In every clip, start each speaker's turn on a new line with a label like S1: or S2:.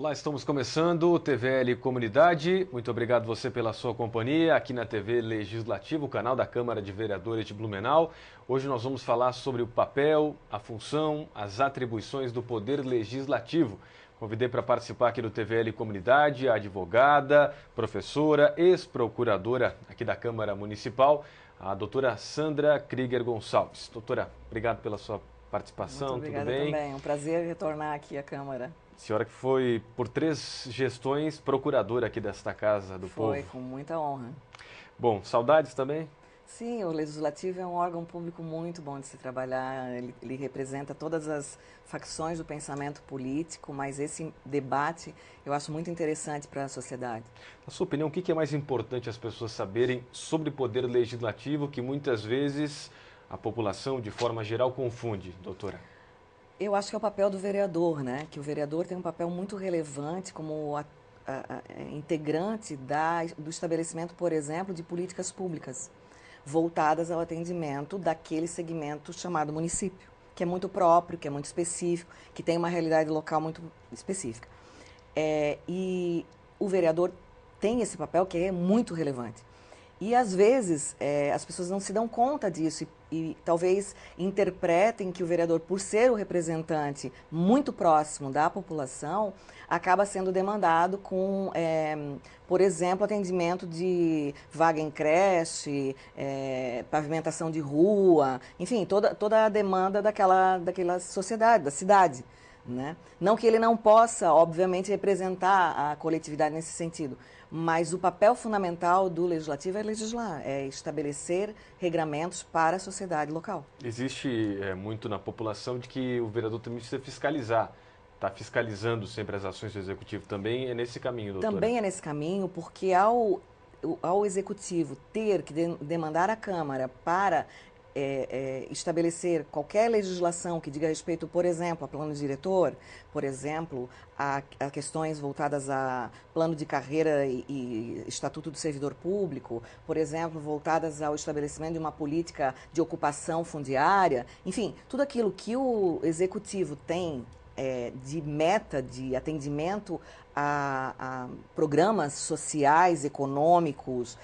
S1: Olá, estamos começando o TVL Comunidade. Muito obrigado você pela sua companhia aqui na TV Legislativo, o canal da Câmara de Vereadores de Blumenau. Hoje nós vamos falar sobre o papel, a função, as atribuições do Poder Legislativo. Convidei para participar aqui do TVL Comunidade a advogada, professora, ex-procuradora aqui da Câmara Municipal, a doutora Sandra Krieger Gonçalves. Doutora, obrigado pela sua participação.
S2: Muito obrigada
S1: tudo bem?
S2: também. É um prazer retornar aqui à Câmara.
S1: Senhora que foi, por 3 gestões, procuradora aqui desta Casa do Povo.
S2: Foi, com muita honra.
S1: Bom, saudades também?
S2: Sim, o Legislativo é um órgão público muito bom de se trabalhar. Ele representa todas as facções do pensamento político, mas esse debate eu acho muito interessante para a sociedade.
S1: Na sua opinião, o que é mais importante as pessoas saberem sobre o Poder Legislativo, que muitas vezes a população, de forma geral, confunde, doutora?
S2: Eu acho que é o papel do vereador, né? Que o vereador tem um papel muito relevante como integrante do estabelecimento, por exemplo, de políticas públicas voltadas ao atendimento daquele segmento chamado município, que é muito próprio, que é muito específico, que tem uma realidade local muito específica. E o vereador tem esse papel que é muito relevante. E, às vezes, as pessoas não se dão conta disso e talvez interpretem que o vereador, por ser o representante muito próximo da população, acaba sendo demandado com, por exemplo, atendimento de vaga em creche, pavimentação de rua, enfim, toda a demanda daquela sociedade, da cidade. Né? Não que ele não possa, obviamente, representar a coletividade nesse sentido, mas o papel fundamental do Legislativo é legislar, é estabelecer regramentos para a sociedade local.
S1: Existe muito na população de que o vereador também precisa fiscalizar, está fiscalizando sempre as ações do Executivo. Também é nesse caminho, doutora?
S2: Também é nesse caminho, porque ao Executivo ter que demandar à Câmara para estabelecer qualquer legislação que diga respeito, por exemplo, a plano diretor, por exemplo, a questões voltadas a plano de carreira e estatuto do servidor público, por exemplo, voltadas ao estabelecimento de uma política de ocupação fundiária, enfim, tudo aquilo que o Executivo tem de meta de atendimento a programas sociais, econômicos,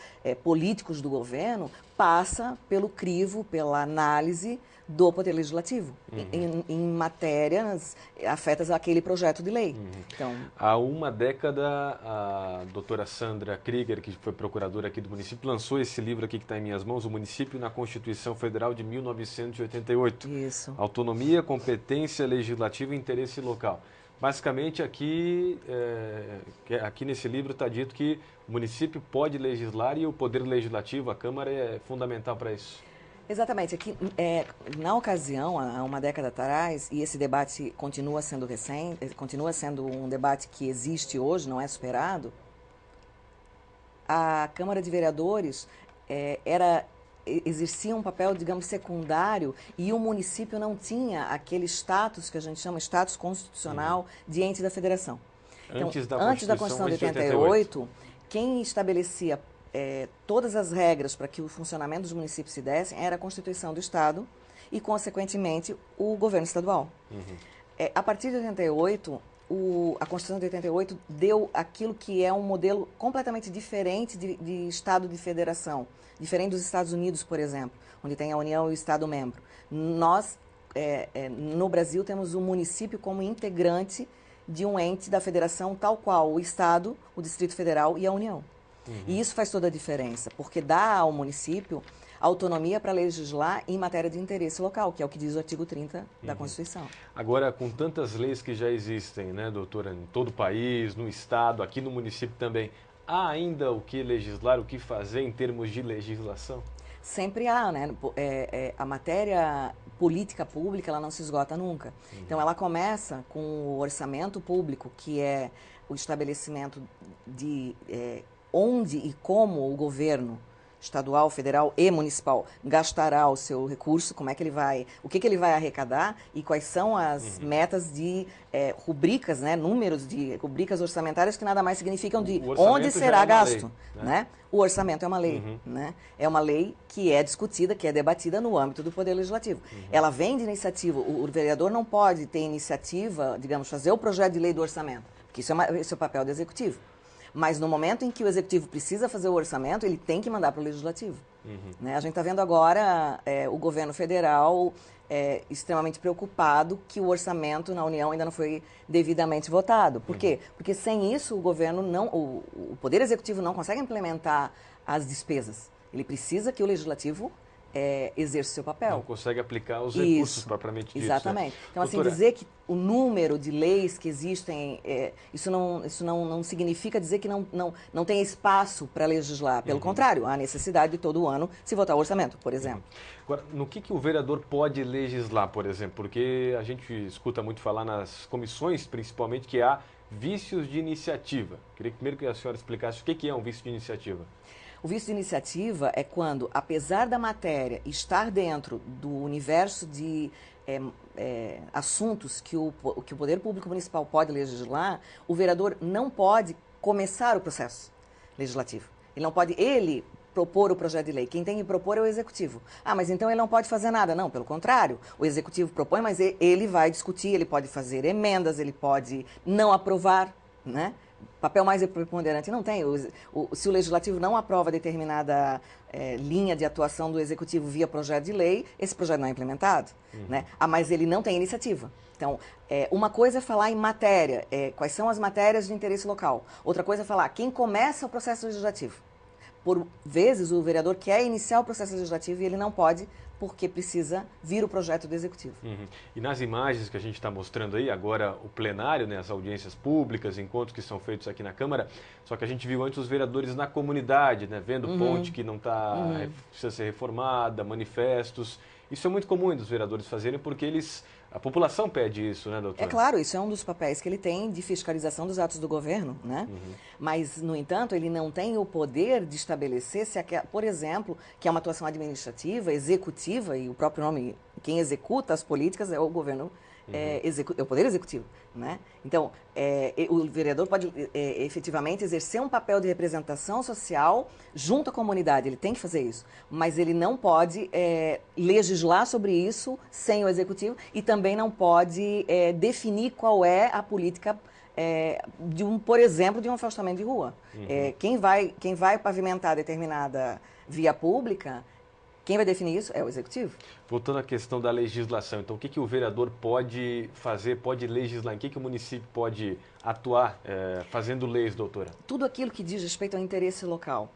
S2: políticos do governo, passa pelo crivo, pela análise do Poder Legislativo, em matérias afetas àquele projeto de lei. Então,
S1: há uma década, a doutora Sandra Krieger, que foi procuradora aqui do município, lançou esse livro aqui que está em minhas mãos, O Município na Constituição Federal de 1988.
S2: Isso.
S1: Autonomia, competência legislativa e interesse local. Basicamente, aqui nesse livro está dito que o município pode legislar e o Poder Legislativo, a Câmara, é fundamental para isso.
S2: Exatamente. Aqui, na ocasião, há uma década atrás, e esse debate continua sendo recente, continua sendo um debate que existe hoje, não é superado, a Câmara de Vereadores exercia um papel, digamos, secundário e o município não tinha aquele status que a gente chama status constitucional de ente da federação. Então, antes da Constituição de 88, quem estabelecia todas as regras para que o funcionamento dos municípios se dessem era a Constituição do Estado e, consequentemente, o governo estadual. A partir de 88, a Constituição de 88 deu aquilo que é um modelo completamente diferente de Estado de federação, diferente dos Estados Unidos, por exemplo, onde tem a União e o Estado-membro. Nós, no Brasil, temos o município como integrante de um ente da federação, tal qual o Estado, o Distrito Federal e a União. E isso faz toda a diferença, porque dá ao município autonomia para legislar em matéria de interesse local, que é o que diz o artigo 30 da Constituição.
S1: Agora, com tantas leis que já existem, né, doutora, em todo o país, no Estado, aqui no município também, há ainda o que legislar, o que fazer em termos de legislação?
S2: Sempre há, né? A matéria política pública, ela não se esgota nunca. Então, ela começa com o orçamento público, que é o estabelecimento de onde e como o governo estadual, federal e municipal gastará o seu recurso, como é que ele vai, o que ele vai arrecadar e quais são as metas de rubricas, né, números de rubricas orçamentárias que nada mais significam de onde será gasto.
S1: Lei,
S2: né? O orçamento é uma lei. Né? É uma lei que é discutida, que é debatida no âmbito do Poder Legislativo. Ela vem de iniciativa, o vereador não pode ter iniciativa, digamos, fazer o projeto de lei do orçamento. porque esse é o papel do Executivo. Mas no momento em que o Executivo precisa fazer o orçamento, ele tem que mandar para o Legislativo. Né? A gente está vendo agora o governo federal extremamente preocupado que o orçamento na União ainda não foi devidamente votado. Por quê? Porque sem isso o governo o Poder Executivo não consegue implementar as despesas. Ele precisa que o Legislativo exerça o seu papel.
S1: Não consegue aplicar os recursos propriamente dito.
S2: Exatamente.
S1: Né?
S2: Então,
S1: Doutora,
S2: assim, dizer que o número de leis que existem, isso não significa dizer que não tem espaço para legislar. Pelo contrário, há necessidade de todo ano se votar o orçamento, por exemplo.
S1: Agora, no que o vereador pode legislar, por exemplo? Porque a gente escuta muito falar nas comissões, principalmente, que há vícios de iniciativa. Queria primeiro que a senhora explicasse o que é um vício de iniciativa.
S2: O vício de iniciativa é quando, apesar da matéria estar dentro do universo de assuntos que o Poder Público Municipal pode legislar, o vereador não pode começar o processo legislativo. Ele não pode, propor o projeto de lei. Quem tem que propor é o Executivo. Ah, mas então ele não pode fazer nada. Não, pelo contrário. O Executivo propõe, mas ele vai discutir, ele pode fazer emendas, ele pode não aprovar, né? Papel mais preponderante não tem. Se o Legislativo não aprova determinada linha de atuação do Executivo via projeto de lei, esse projeto não é implementado. Né? Mas ele não tem iniciativa. Então, uma coisa é falar em matéria, quais são as matérias de interesse local. Outra coisa é falar quem começa o processo legislativo. Por vezes, o vereador quer iniciar o processo legislativo e ele não pode, porque precisa vir o projeto do Executivo.
S1: E nas imagens que a gente está mostrando aí, agora o plenário, né, as audiências públicas, encontros que são feitos aqui na Câmara, só que a gente viu antes os vereadores na comunidade, né, vendo ponte que não precisa ser reformada, manifestos. Isso é muito comum dos vereadores fazerem porque a população pede isso, né, doutora?
S2: É claro, isso é um dos papéis que ele tem de fiscalização dos atos do governo, né? Mas, no entanto, ele não tem o poder de estabelecer se, por exemplo, que é uma atuação administrativa, executiva, e o próprio nome, quem executa as políticas é o governo, é o Poder Executivo, né? Então, o vereador pode efetivamente exercer um papel de representação social junto à comunidade, ele tem que fazer isso, mas ele não pode legislar sobre isso sem o Executivo e também não pode definir qual é a política por exemplo, de um afastamento de rua. Quem vai pavimentar determinada via pública, quem vai definir isso é o Executivo.
S1: Voltando à questão da legislação, então o que o vereador pode fazer, pode legislar, em que o município pode atuar fazendo leis, doutora?
S2: Tudo aquilo que diz respeito ao interesse local.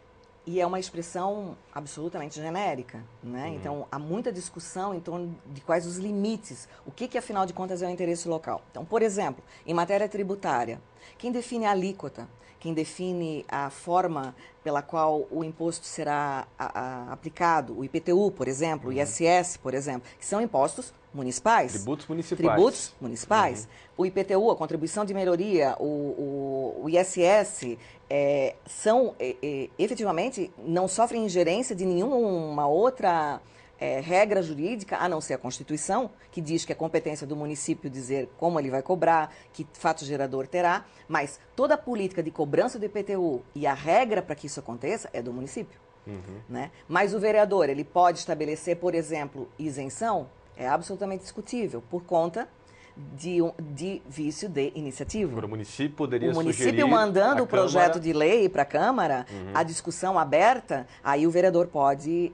S2: E é uma expressão absolutamente genérica, né? Então, há muita discussão em torno de quais os limites, o que afinal de contas é o interesse local. Então, por exemplo, em matéria tributária, quem define a alíquota, quem define a forma pela qual o imposto será aplicado, o IPTU, por exemplo, o ISS, por exemplo, que são impostos municipais.
S1: Tributos municipais.
S2: Tributos municipais. O IPTU, a contribuição de melhoria, o ISS, efetivamente, não sofrem ingerência de nenhuma outra regra jurídica, a não ser a Constituição, que diz que é competência do município dizer como ele vai cobrar, que fato gerador terá, mas toda a política de cobrança do IPTU e a regra para que isso aconteça é do município. Né? Mas o vereador, ele pode estabelecer, por exemplo, isenção, é absolutamente discutível, por conta de vício de iniciativa.
S1: Agora, o município poderia
S2: O município mandando o projeto de lei para a Câmara, a discussão aberta, aí o vereador pode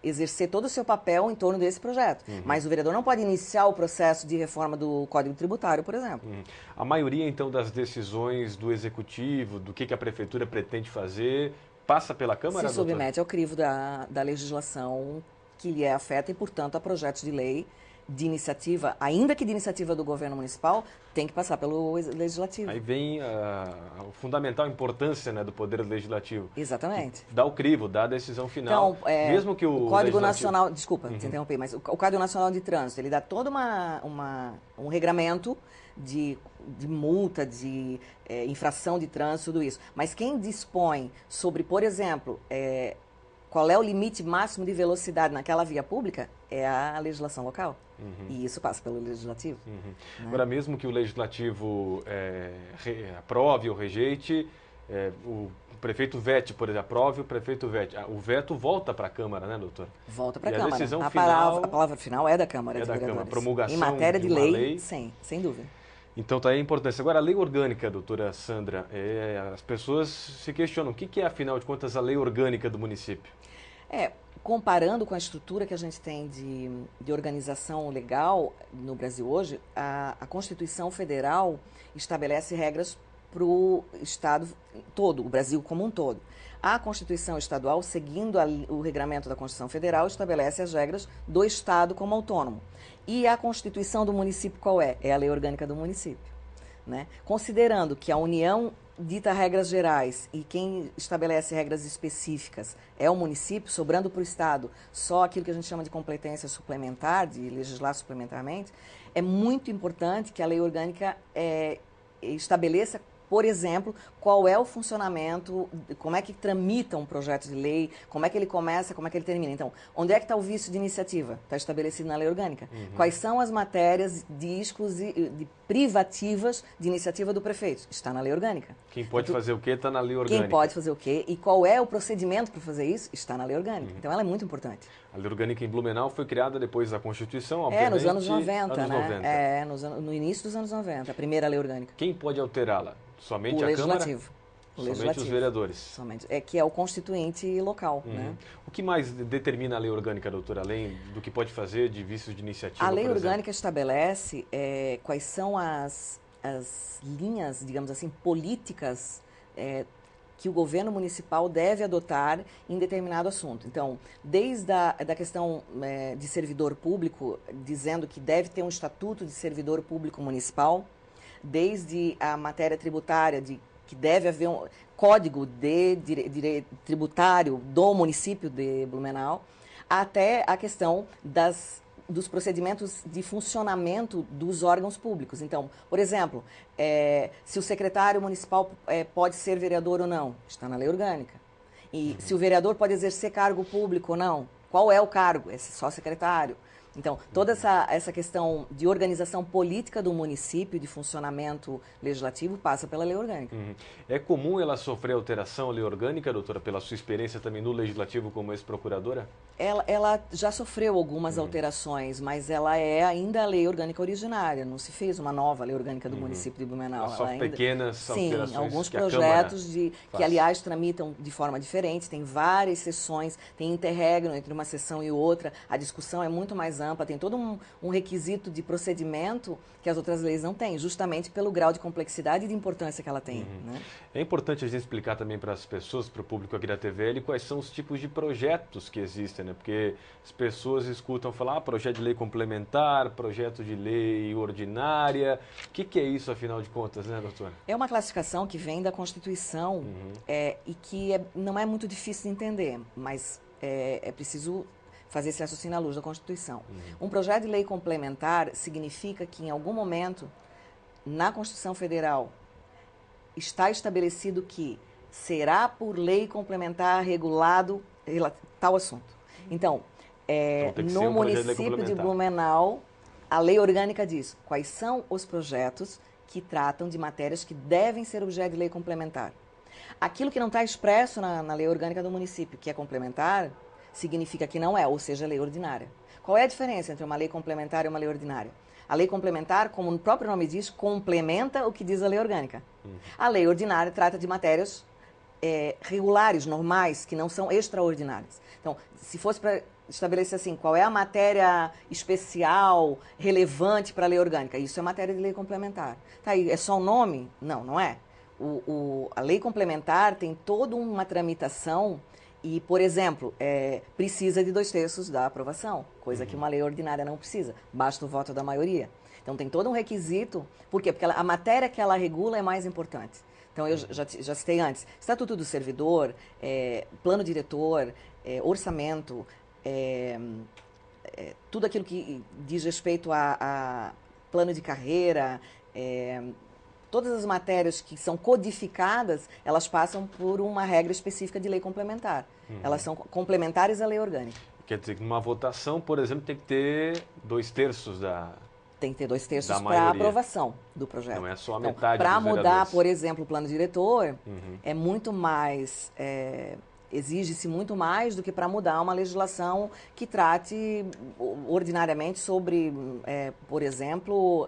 S2: exercer todo o seu papel em torno desse projeto. Mas o vereador não pode iniciar o processo de reforma do Código Tributário, por exemplo.
S1: A maioria, então, das decisões do Executivo, do que a Prefeitura pretende fazer, passa pela Câmara,
S2: se submete ao crivo da legislação que lhe é afeta e, portanto, a projetos de lei de iniciativa, ainda que de iniciativa do governo municipal, tem que passar pelo Legislativo.
S1: Aí vem a fundamental importância, né, do Poder Legislativo.
S2: Exatamente.
S1: Dá o crivo, dá a decisão final.
S2: Então,
S1: mesmo que o
S2: Código Nacional... Desculpa te interromper, mas o Código Nacional de Trânsito, ele dá todo um regramento de multa, de infração de trânsito, tudo isso. Mas quem dispõe sobre, por exemplo, qual é o limite máximo de velocidade naquela via pública é a legislação local. E isso passa pelo Legislativo. Né?
S1: Agora, mesmo que o Legislativo aprove ou rejeite, o prefeito vete, por exemplo, aprove, o prefeito vete. O veto volta para a Câmara, né, doutor?
S2: Volta para a Câmara.
S1: Decisão
S2: a
S1: final,
S2: palavra final é da Câmara de Vereadores.
S1: Câmara. Promulgação
S2: em matéria de
S1: uma lei,
S2: sim, sem dúvida.
S1: Então tá aí a importância. Agora, a lei orgânica, doutora Sandra, as pessoas se questionam, o que é, afinal de contas, a lei orgânica do município?
S2: Comparando com a estrutura que a gente tem de organização legal no Brasil hoje, a Constituição Federal estabelece regras para o Estado todo, o Brasil como um todo. A Constituição Estadual, seguindo o regramento da Constituição Federal, estabelece as regras do Estado como autônomo. E a Constituição do município qual é? É a Lei Orgânica do município, né? Considerando que a União dita regras gerais e quem estabelece regras específicas é o município, sobrando para o Estado só aquilo que a gente chama de competência suplementar, de legislar suplementarmente, é muito importante que a lei orgânica estabeleça, por exemplo, qual é o funcionamento, como é que tramita um projeto de lei, como é que ele começa, como é que ele termina. Então, onde é que está o vício de iniciativa? Está estabelecido na lei orgânica. Quais são as matérias de privativas de iniciativa do prefeito? Está na lei orgânica.
S1: Quem pode fazer o quê está na lei orgânica.
S2: Quem pode fazer o quê e qual é o procedimento para fazer isso? Está na lei orgânica. Então, ela é muito importante.
S1: A lei orgânica em Blumenau foi criada depois da Constituição, obviamente.
S2: Nos anos 90,
S1: anos
S2: né?
S1: 90.
S2: No início dos anos 90, a primeira lei orgânica.
S1: Quem pode alterá-la? Somente
S2: o
S1: a
S2: legislativo.
S1: Câmara? Somente os vereadores?
S2: Somente. Que é o constituinte local. Né?
S1: O que mais determina a lei orgânica, doutora, além do que pode fazer de vícios de iniciativa,
S2: a lei orgânica estabelece quais são as linhas, digamos assim, políticas que o governo municipal deve adotar em determinado assunto. Então, desde da questão de servidor público, dizendo que deve ter um estatuto de servidor público municipal, desde a matéria tributária, que deve haver um código de tributário do município de Blumenau, até a questão dos procedimentos de funcionamento dos órgãos públicos. Então, por exemplo, se o secretário municipal pode ser vereador ou não, está na lei orgânica. E se o vereador pode exercer cargo público ou não, qual é o cargo? É só secretário. Então, toda essa questão de organização política do município, de funcionamento legislativo, passa pela lei orgânica.
S1: É comum ela sofrer alteração, a lei orgânica, doutora, pela sua experiência também no legislativo como ex-procuradora?
S2: Ela já sofreu algumas alterações, mas ela é ainda a lei orgânica originária. Não se fez uma nova lei orgânica do município de Blumenau.
S1: Só pequenas alterações.
S2: Sim, alguns
S1: que
S2: projetos que, aliás, tramitam de forma diferente. Tem várias sessões, tem interregno entre uma sessão e outra. A discussão é muito mais ampla, tem todo um requisito de procedimento que as outras leis não têm, justamente pelo grau de complexidade e de importância que ela tem. Né?
S1: É importante a gente explicar também para as pessoas, para o público aqui da TVL, quais são os tipos de projetos que existem, né? Porque as pessoas escutam falar projeto de lei complementar, projeto de lei ordinária. O que é isso, afinal de contas, né, doutora?
S2: É uma classificação que vem da Constituição e que não é muito difícil de entender, mas é preciso fazer esse raciocínio à luz da Constituição. Um projeto de lei complementar significa que, em algum momento, na Constituição Federal, está estabelecido que será por lei complementar regulado tal assunto. Então, no município de Blumenau, a lei orgânica diz quais são os projetos que tratam de matérias que devem ser objeto de lei complementar. Aquilo que não está expresso na lei orgânica do município, que é complementar, significa que não é, ou seja, lei ordinária. Qual é a diferença entre uma lei complementar e uma lei ordinária? A lei complementar, como o próprio nome diz, complementa o que diz a lei orgânica. A lei ordinária trata de matérias regulares, normais, que não são extraordinárias. Então, se fosse para estabelecer assim, qual é a matéria especial, relevante para a lei orgânica? Isso é matéria de lei complementar. Tá aí, é só um nome? Não, não é. A lei complementar tem toda uma tramitação e, por exemplo, precisa de 2/3 da aprovação, coisa que uma lei ordinária não precisa, basta o voto da maioria. Então, tem todo um requisito. Por quê? Porque a matéria que ela regula é mais importante. Então, eu já citei antes, Estatuto do Servidor, Plano Diretor, Orçamento, tudo aquilo que diz respeito a plano de carreira, todas as matérias que são codificadas, elas passam por uma regra específica de lei complementar. Elas são complementares à lei orgânica.
S1: Quer dizer que numa votação, por exemplo, tem que ter 2/3 da...
S2: Tem que ter 2/3 para aprovação do projeto.
S1: Não é só a metade
S2: para
S1: dos
S2: mudar,
S1: vereadores.
S2: por exemplo, o plano diretor, é muito mais... exige-se muito mais do que para mudar uma legislação que trate ordinariamente sobre, por exemplo,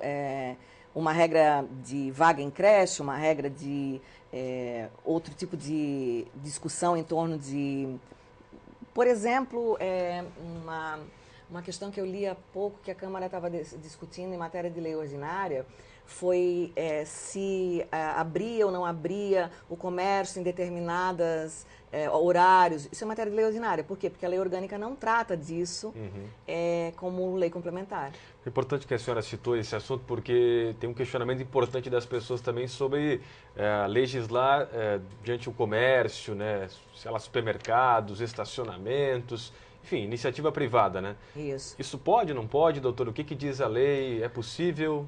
S2: uma regra de vaga em creche, uma regra de outro tipo de discussão em torno de, por exemplo, uma questão que eu li há pouco que a Câmara estava discutindo em matéria de lei ordinária, foi se abria ou não abria o comércio em determinados horários. Isso é matéria de lei ordinária. Por quê? Porque a lei orgânica não trata disso como lei complementar.
S1: É importante que a senhora citou esse assunto, porque tem um questionamento importante das pessoas também sobre legislar diante do comércio, né? Sei lá, supermercados, estacionamentos... Enfim, iniciativa privada, né?
S2: Isso.
S1: Isso pode, não pode, doutor? O que diz a lei? É possível?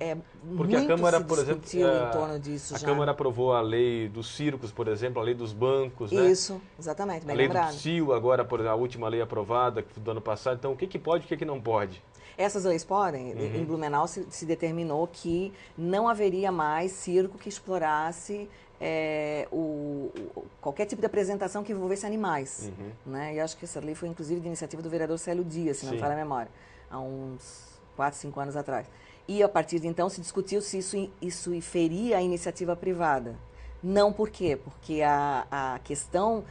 S2: Porque a Câmara, por exemplo, em torno disso
S1: a Câmara aprovou a lei dos circos, por exemplo, a lei dos bancos, né?
S2: Isso, exatamente, bem
S1: lembrado.
S2: lembrado.
S1: A lei do CIO agora, a última lei aprovada do ano passado. Então, o que pode e o que não pode?
S2: Essas leis podem. Em Blumenau se determinou que não haveria mais circo que explorasse qualquer tipo de apresentação que envolvesse animais. Né? E acho que essa lei foi, inclusive, de iniciativa do vereador Célio Dias, se não me falha a memória, há uns 4, 5 anos atrás. E, a partir de então, se discutiu se isso feria a iniciativa privada. Não por quê? Porque a questão,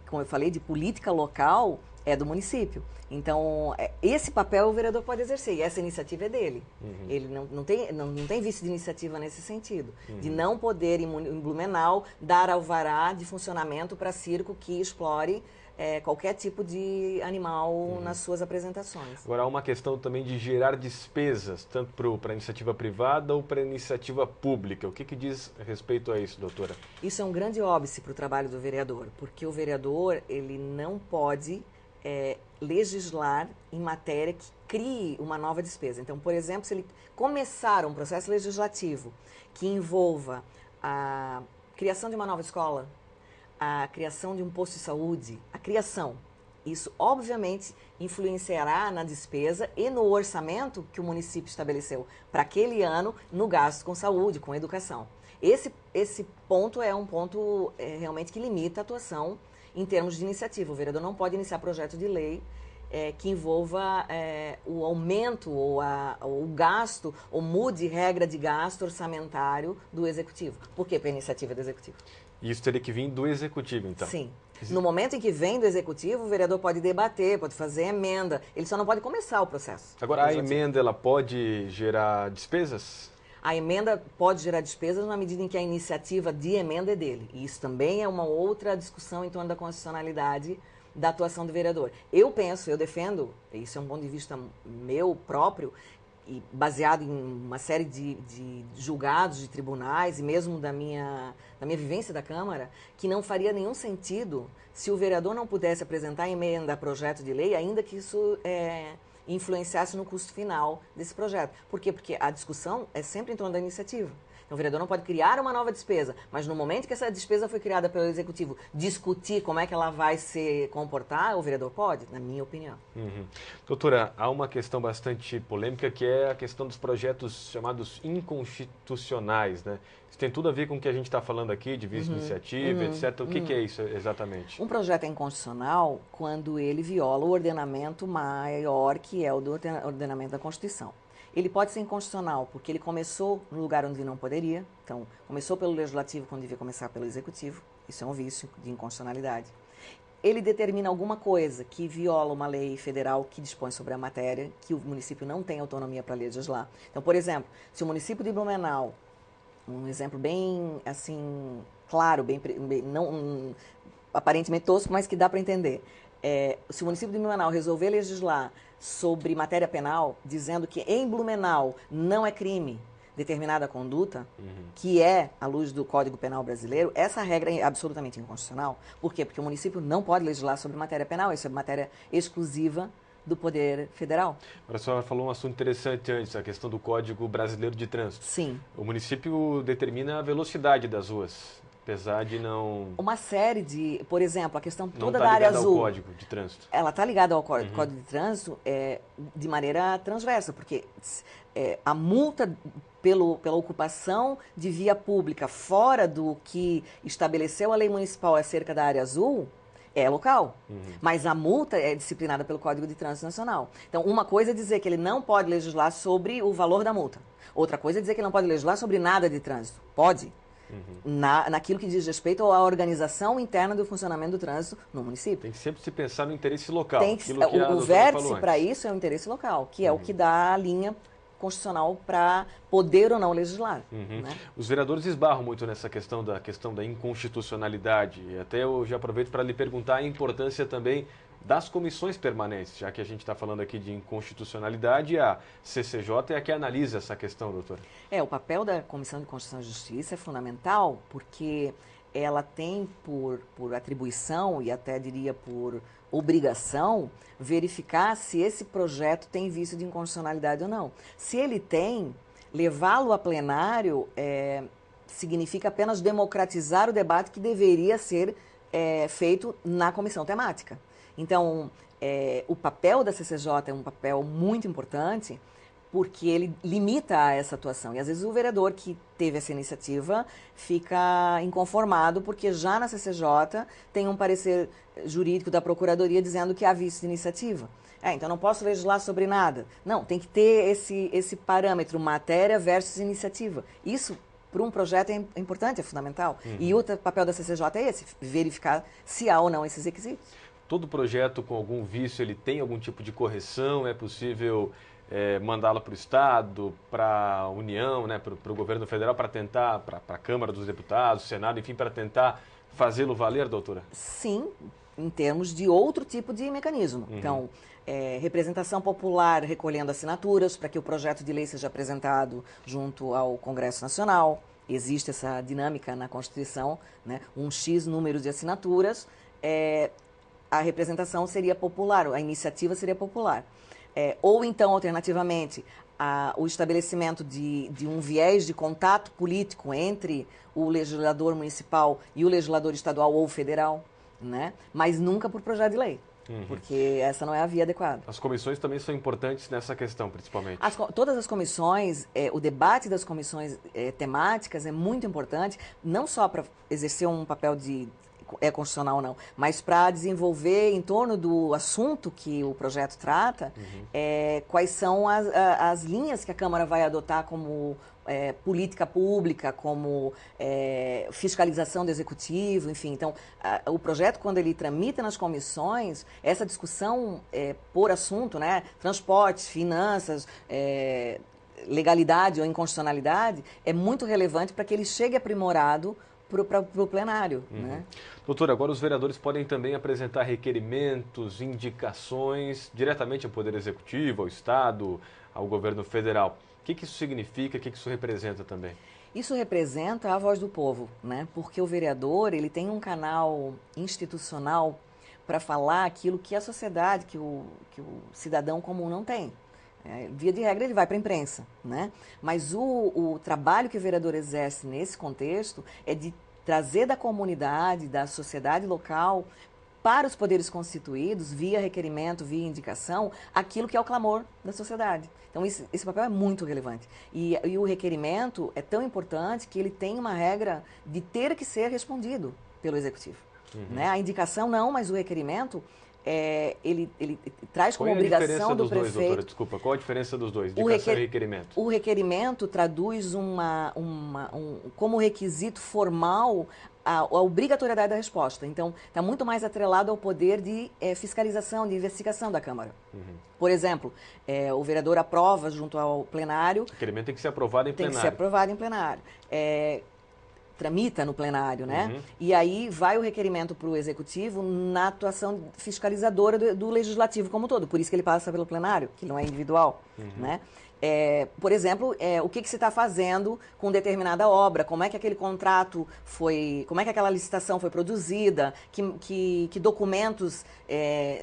S2: como eu falei, de política local é do município. Então, esse papel o vereador pode exercer, e essa iniciativa é dele. Ele não tem vício de iniciativa nesse sentido, de não poder, em Blumenau, dar alvará de funcionamento para circo que explore qualquer tipo de animal nas suas apresentações.
S1: Agora, há uma questão também de gerar despesas, tanto para a iniciativa privada ou para a iniciativa pública. O que diz a respeito a isso, doutora?
S2: Isso é um grande óbice para o trabalho do vereador, porque o vereador ele não pode legislar em matéria que crie uma nova despesa. Então, por exemplo, se ele começar um processo legislativo que envolva a criação de uma nova escola, a criação de um posto de saúde, isso obviamente influenciará na despesa e no orçamento que o município estabeleceu para aquele ano no gasto com saúde, com educação. Esse ponto é um ponto realmente que limita a atuação em termos de iniciativa. O vereador não pode iniciar projeto de lei que envolva o aumento ou o gasto, ou mude regra de gasto orçamentário do Executivo. Por quê? Porque a iniciativa é do Executivo.
S1: E isso teria que vir do Executivo, então?
S2: Sim. No momento em que vem do Executivo, o vereador pode debater, pode fazer emenda, ele só não pode começar o processo.
S1: Agora, a emenda, ela pode gerar despesas?
S2: A emenda pode gerar despesas na medida em que a iniciativa de emenda é dele. E isso também é uma outra discussão em torno da constitucionalidade da atuação do vereador. Eu defendo, isso é um ponto de vista meu próprio, e baseado em uma série de julgados de tribunais e mesmo da minha vivência da Câmara, que não faria nenhum sentido se o vereador não pudesse apresentar emenda a projeto de lei, ainda que isso influenciasse no custo final desse projeto. Por quê? Porque a discussão é sempre em torno da iniciativa. Então, o vereador não pode criar uma nova despesa, mas no momento que essa despesa foi criada pelo Executivo, discutir como é que ela vai se comportar, o vereador pode, na minha opinião.
S1: Doutora, há uma questão bastante polêmica, que é a questão dos projetos chamados inconstitucionais, né? Isso tem tudo a ver com o que a gente está falando aqui, de vice-iniciativa, etc. O que é isso exatamente?
S2: Um projeto é inconstitucional quando ele viola o ordenamento maior, que é o do ordenamento da Constituição. Ele pode ser inconstitucional porque ele começou no lugar onde não poderia. Então, começou pelo Legislativo quando devia começar pelo Executivo. Isso é um vício de inconstitucionalidade. Ele determina alguma coisa que viola uma lei federal que dispõe sobre a matéria, que o município não tem autonomia para legislar. Então, por exemplo, se o município de Blumenau, um exemplo bem, assim, claro, aparentemente tosco, mas que dá para entender. Se o município de Blumenau resolver legislar sobre matéria penal, dizendo que em Blumenau não é crime determinada conduta, que é à luz do Código Penal brasileiro, essa regra é absolutamente inconstitucional. Por quê? Porque o município não pode legislar sobre matéria penal, isso é matéria exclusiva do Poder Federal.
S1: Agora, a senhora falou um assunto interessante antes, a questão do Código Brasileiro de Trânsito.
S2: Sim.
S1: O município determina a velocidade das ruas. Apesar de não...
S2: Uma série de... Por exemplo, a questão toda
S1: tá
S2: da área azul...
S1: Não está ligada ao Código de Trânsito.
S2: Ela está ligada ao Código de Trânsito de maneira transversa, porque a multa pela ocupação de via pública fora do que estabeleceu a lei municipal acerca da área azul, é local. Mas a multa é disciplinada pelo Código de Trânsito Nacional. Então, uma coisa é dizer que ele não pode legislar sobre o valor da multa. Outra coisa é dizer que ele não pode legislar sobre nada de trânsito. Pode. Naquilo que diz respeito à organização interna do funcionamento do trânsito no município.
S1: Tem que sempre se pensar no interesse local.
S2: O vértice para isso é o interesse local, que é o que dá a linha constitucional para poder ou não legislar. Né?
S1: Os vereadores esbarram muito nessa questão da inconstitucionalidade. E até eu já aproveito para lhe perguntar a importância também das comissões permanentes, já que a gente está falando aqui de inconstitucionalidade, a CCJ é a que analisa essa questão, doutora.
S2: O papel da Comissão de Constituição e Justiça é fundamental porque ela tem por atribuição e até diria por obrigação verificar se esse projeto tem vício de inconstitucionalidade ou não. Se ele tem, levá-lo a plenário significa apenas democratizar o debate que deveria ser feito na comissão temática. Então, o papel da CCJ é um papel muito importante porque ele limita a essa atuação. E às vezes o vereador que teve essa iniciativa fica inconformado porque já na CCJ tem um parecer jurídico da Procuradoria dizendo que há vício de iniciativa. Então não posso legislar sobre nada. Não, tem que ter esse parâmetro, matéria versus iniciativa. Isso, para um projeto, é importante, é fundamental. E o papel da CCJ é esse, verificar se há ou não esses requisitos.
S1: Todo projeto com algum vício, ele tem algum tipo de correção? É possível mandá-lo para o Estado, para a União, né, para o governo federal, para tentar, para a Câmara dos Deputados, Senado, enfim, para tentar fazê-lo valer, doutora?
S2: Sim, em termos de outro tipo de mecanismo. Então, representação popular recolhendo assinaturas para que o projeto de lei seja apresentado junto ao Congresso Nacional. Existe essa dinâmica na Constituição, né? Um X número de assinaturas, a representação seria popular, a iniciativa seria popular. Ou então, alternativamente, o estabelecimento de um viés de contato político entre o legislador municipal e o legislador estadual ou federal, né? Mas nunca por projeto de lei, porque essa não é a via adequada.
S1: As comissões também são importantes nessa questão, principalmente.
S2: Todas as comissões, o debate das comissões temáticas é muito importante, não só para exercer um papel de constitucional ou não, mas para desenvolver em torno do assunto que o projeto trata, quais são as linhas que a Câmara vai adotar como política pública, como fiscalização do Executivo, enfim. Então, o projeto, quando ele tramita nas comissões, essa discussão por assunto, né, transportes, finanças, legalidade ou inconstitucionalidade, é muito relevante para que ele chegue aprimorado para o plenário. Né?
S1: Doutora, agora os vereadores podem também apresentar requerimentos, indicações diretamente ao Poder Executivo, ao Estado, ao governo federal. O que isso significa, o que isso representa também? Isso representa a voz do povo, né? Porque o vereador ele tem um canal institucional para falar aquilo que a sociedade, que o cidadão comum não tem. Via de regra, ele vai para a imprensa, né? Mas o trabalho que o vereador exerce nesse contexto é de trazer da comunidade, da sociedade local, para os poderes constituídos, via requerimento, via indicação, aquilo que é o clamor da sociedade. Então, esse papel é muito relevante. E o requerimento é tão importante que ele tem uma regra de ter que ser respondido pelo Executivo. Né? A indicação não, mas o requerimento... ele traz como obrigação do prefeito... Dois, doutora? Desculpa, qual a diferença dos dois, indicação e requerimento? O requerimento traduz como requisito formal a obrigatoriedade da resposta. Então, está muito mais atrelado ao poder de fiscalização, de investigação da Câmara. Por exemplo, o vereador aprova junto ao plenário... O requerimento tem que ser aprovado em plenário. Tem que ser aprovado em plenário. Tramita no plenário, né? E aí vai o requerimento para o Executivo na atuação fiscalizadora do Legislativo como um todo. Por isso que ele passa pelo plenário, que não é individual, né? Por exemplo, o que se está fazendo com determinada obra, como é que aquele contrato foi, como é que aquela licitação foi produzida, que documentos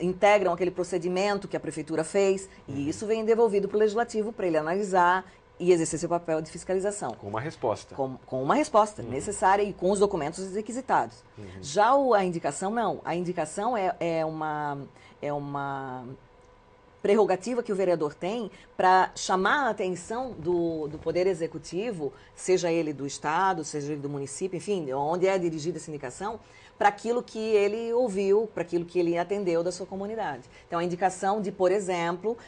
S1: integram aquele procedimento que a Prefeitura fez, e isso vem devolvido para o Legislativo para ele analisar e exercer seu papel de fiscalização. Com uma resposta. Com uma resposta necessária e com os documentos requisitados. Já a indicação, não. A indicação é uma
S2: prerrogativa que o vereador tem para chamar a atenção do Poder Executivo, seja ele do Estado, seja ele do município, enfim, onde é dirigida essa indicação, para aquilo que ele ouviu, para aquilo que ele atendeu da sua comunidade. Então, a indicação de, por exemplo,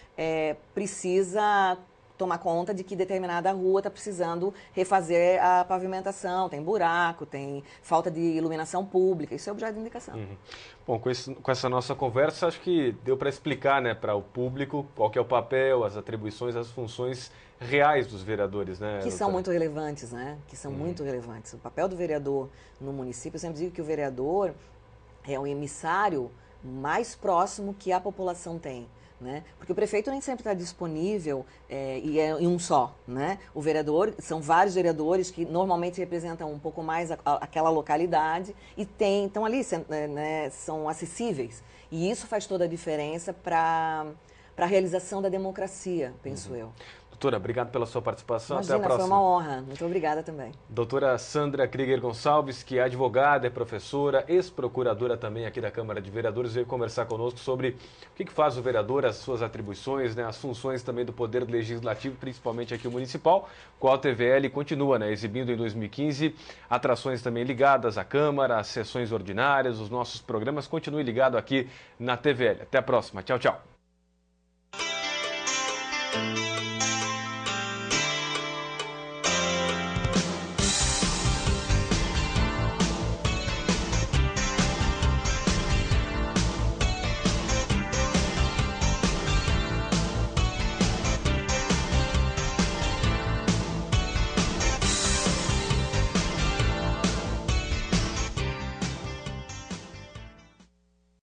S2: precisa tomar conta de que determinada rua está precisando refazer a pavimentação, tem buraco, tem falta de iluminação pública, isso é objeto de indicação.
S1: Bom, com essa nossa conversa, acho que deu para explicar, né, para o público qual que é o papel, as atribuições, as funções reais dos vereadores, né?
S2: Que são muito relevantes, né? Que são muito relevantes. O papel do vereador no município, eu sempre digo que o vereador é o emissário mais próximo que a população tem. Né? Porque o prefeito nem sempre está disponível e é em um só. Né? O vereador, são vários vereadores que normalmente representam um pouco mais aquela localidade e estão ali, né, são acessíveis. E isso faz toda a diferença para a realização da democracia, penso eu.
S1: Doutora, obrigado pela sua participação.
S2: Imagina,
S1: até a próxima.
S2: Foi uma honra. Muito obrigada também.
S1: Doutora Sandra Krieger Gonçalves, que é advogada, é professora, ex-procuradora também aqui da Câmara de Vereadores, veio conversar conosco sobre o que faz o vereador, as suas atribuições, né, as funções também do Poder Legislativo, principalmente aqui o municipal, qual a TVL continua, né, exibindo em 2015 atrações também ligadas à Câmara, às sessões ordinárias, os nossos programas. Continue ligado aqui na TVL. Até a próxima. Tchau, tchau.